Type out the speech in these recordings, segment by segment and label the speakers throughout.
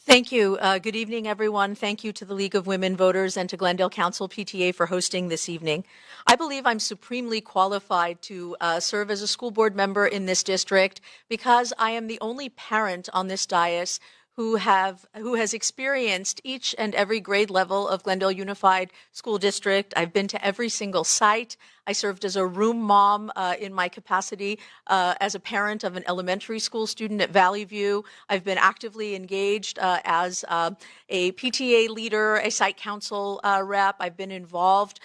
Speaker 1: Thank you. Good evening, everyone. Thank you to the League of Women Voters and to Glendale Council PTA for hosting this evening. I believe I'm supremely qualified to serve as a school board member in this district because I am the only parent on this dais who has experienced each and every grade level of Glendale Unified School District. I've been to every single site. I served as a room mom in my capacity as a parent of an elementary school student at Valley View. I've been actively engaged as a PTA leader, a site council rep. I've been involved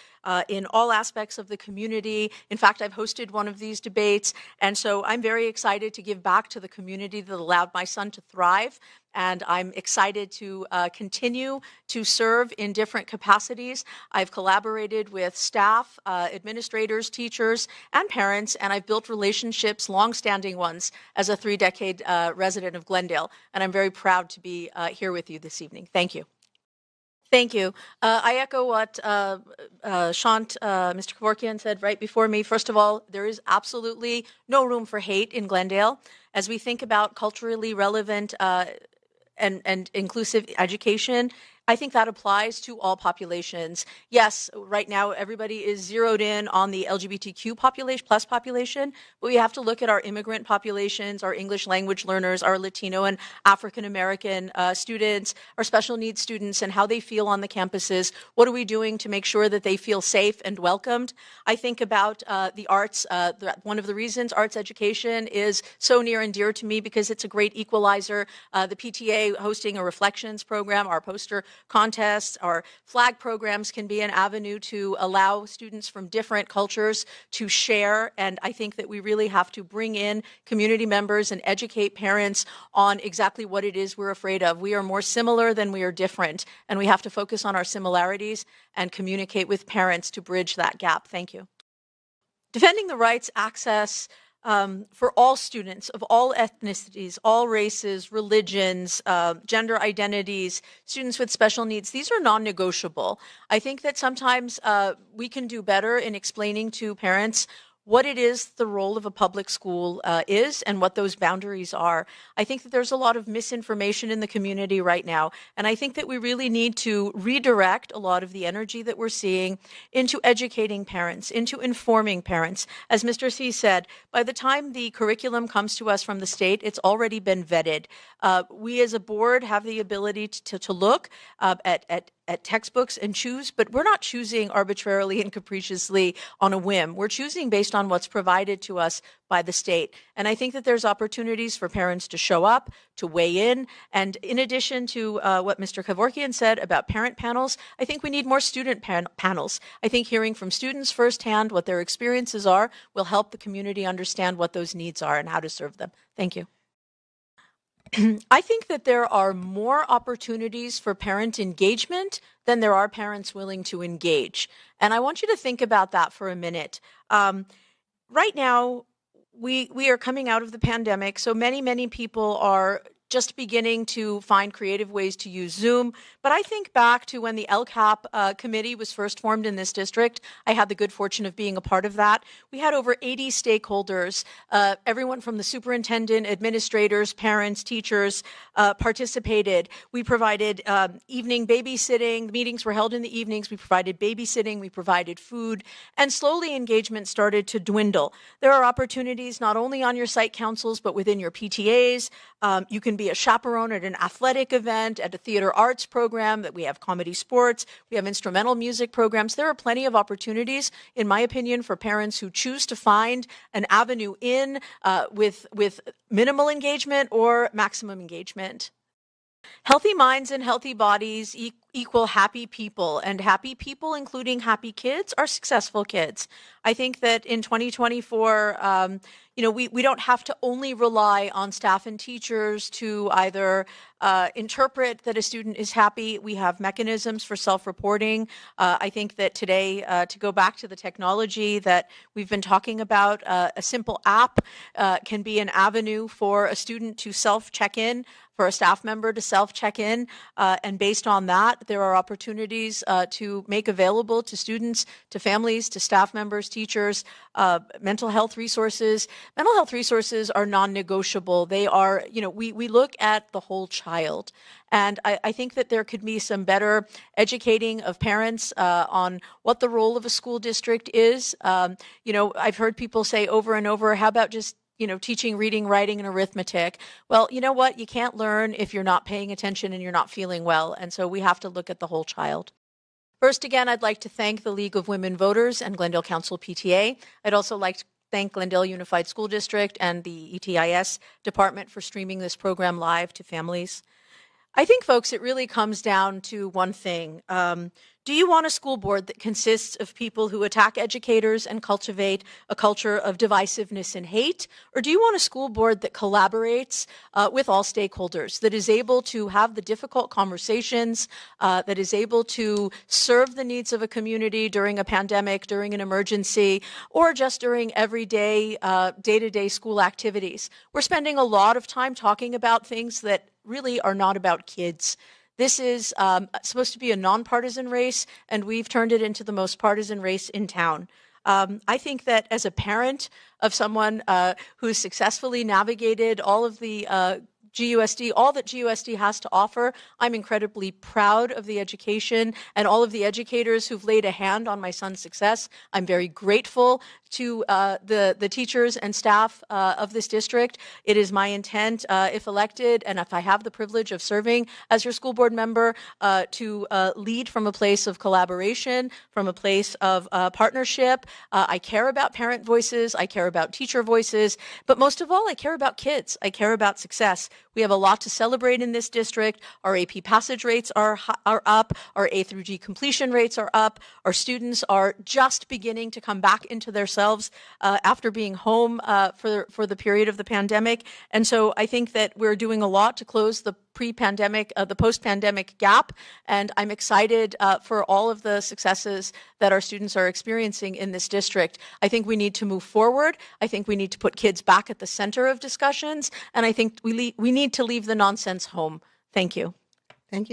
Speaker 1: in all aspects of the community. In fact, I've hosted one of these debates, and so I'm very excited to give back to the community that allowed my son to thrive, and I'm excited to continue to serve in different capacities. I've collaborated with staff, administrators, teachers, and parents, and I've built relationships, long-standing ones, as a 3-decade resident of Glendale, and I'm very proud to be here with you this evening. Thank you. Thank you. I echo what Mr. Kevorkian said right before me. First of all, there is absolutely no room for hate in Glendale. As we think about culturally relevant and inclusive education, I think that applies to all populations. Yes, right now everybody is zeroed in on the LGBTQ population, but we have to look at our immigrant populations, our English language learners, our Latino and African American students, our special needs students, and how they feel on the campuses. What are we doing to make sure that they feel safe and welcomed? I think about the arts. One of the reasons arts education is so near and dear to me because it's a great equalizer. The PTA hosting a reflections program, our poster contests, our flag programs can be an avenue to allow students from different cultures to share. And I think that we really have to bring in community members and educate parents on exactly what it is we're afraid of. We are more similar than we are different, and we have to focus on our similarities and communicate with parents to bridge that gap. Thank you. Defending the rights, access, for all students of all ethnicities, all races, religions, gender identities, students with special needs, these are non-negotiable. I think that sometimes we can do better in explaining to parents what it is the role of a public school is and what those boundaries are. I think that there's a lot of misinformation in the community right now, and I think that we really need to redirect a lot of the energy that we're seeing into educating parents, into informing parents. As Mr. C said, by the time the curriculum comes to us from the state, it's already been vetted. We as a board have the ability to look at textbooks and choose, but we're not choosing arbitrarily and capriciously on a whim. We're choosing based on what's provided to us by the state. And I think that there's opportunities for parents to show up, to weigh in. And in addition to what Mr. Kevorkian said about parent panels, I think we need more student panels. I think hearing from students firsthand what their experiences are will help the community understand what those needs are and how to serve them. Thank you. I think that there are more opportunities for parent engagement than there are parents willing to engage. And I want you to think about that for a minute. Right now, we are coming out of the pandemic, so many people are just beginning to find creative ways to use Zoom. But I think back to when the LCAP committee was first formed in this district. I had the good fortune of being a part of that. We had over 80 stakeholders, everyone from the superintendent, administrators, parents, teachers participated. We provided evening babysitting. The meetings were held in the evenings. We provided babysitting. We provided food. And slowly engagement started to dwindle. There are opportunities not only on your site councils, but within your PTAs. You can be a chaperone at an athletic event, at a theater arts program, that we have comedy sports, we have instrumental music programs. There are plenty of opportunities, in my opinion, for parents who choose to find an avenue in with minimal engagement or maximum engagement. Healthy minds and healthy bodies equal happy people, and happy people, including happy kids, are successful kids. I think that in 2024, we don't have to only rely on staff and teachers to either interpret that a student is happy. We have mechanisms for self-reporting. I think that today, to go back to the technology that we've been talking about, a simple app can be an avenue for a student to self-check in, for a staff member to self-check in, and based on that, there are opportunities to make available to students, to families, to staff members, teachers, mental health resources. mental health resources are non-negotiable. They are, we look at the whole child. And I think that there could be some better educating of parents on what the role of a school district is. I've heard people say over and over, how about just teaching reading, writing, and arithmetic? Well, you know what? You can't learn if you're not paying attention and you're not feeling well. And so we have to look at the whole child. First, again, I'd like to thank the League of Women Voters and Glendale Council PTA. I'd also like to thank Glendale Unified School District and the ETIS department for streaming this program live to families. I think, folks, it really comes down to one thing. Do you want a school board that consists of people who attack educators and cultivate a culture of divisiveness and hate? Or do you want a school board that collaborates with all stakeholders, that is able to have the difficult conversations, that is able to serve the needs of a community during a pandemic, during an emergency, or just during everyday, day-to-day school activities? We're spending a lot of time talking about things that really are not about kids. This is supposed to be a nonpartisan race, and we've turned it into the most partisan race in town. I think that as a parent of someone who's successfully navigated all of the GUSD, all that GUSD has to offer, I'm incredibly proud of the education and all of the educators who've laid a hand on my son's success. I'm very grateful to the teachers and staff of this district. It is my intent, if elected, and if I have the privilege of serving as your school board member, to lead from a place of collaboration, from a place of partnership. I care about parent voices, I care about teacher voices, but most of all, I care about kids. I care about success. We have a lot to celebrate in this district. Our AP passage rates are up. Our A through G completion rates are up. Our students are just beginning to come back into themselves after being home for the period of the pandemic. And so I think that we're doing a lot to close the the post-pandemic gap, and I'm excited for all of the successes that our students are experiencing in this district. I think we need to move forward. I think we need to put kids back at the center of discussions, and I think we need to leave the nonsense home. Thank you.
Speaker 2: Thank you.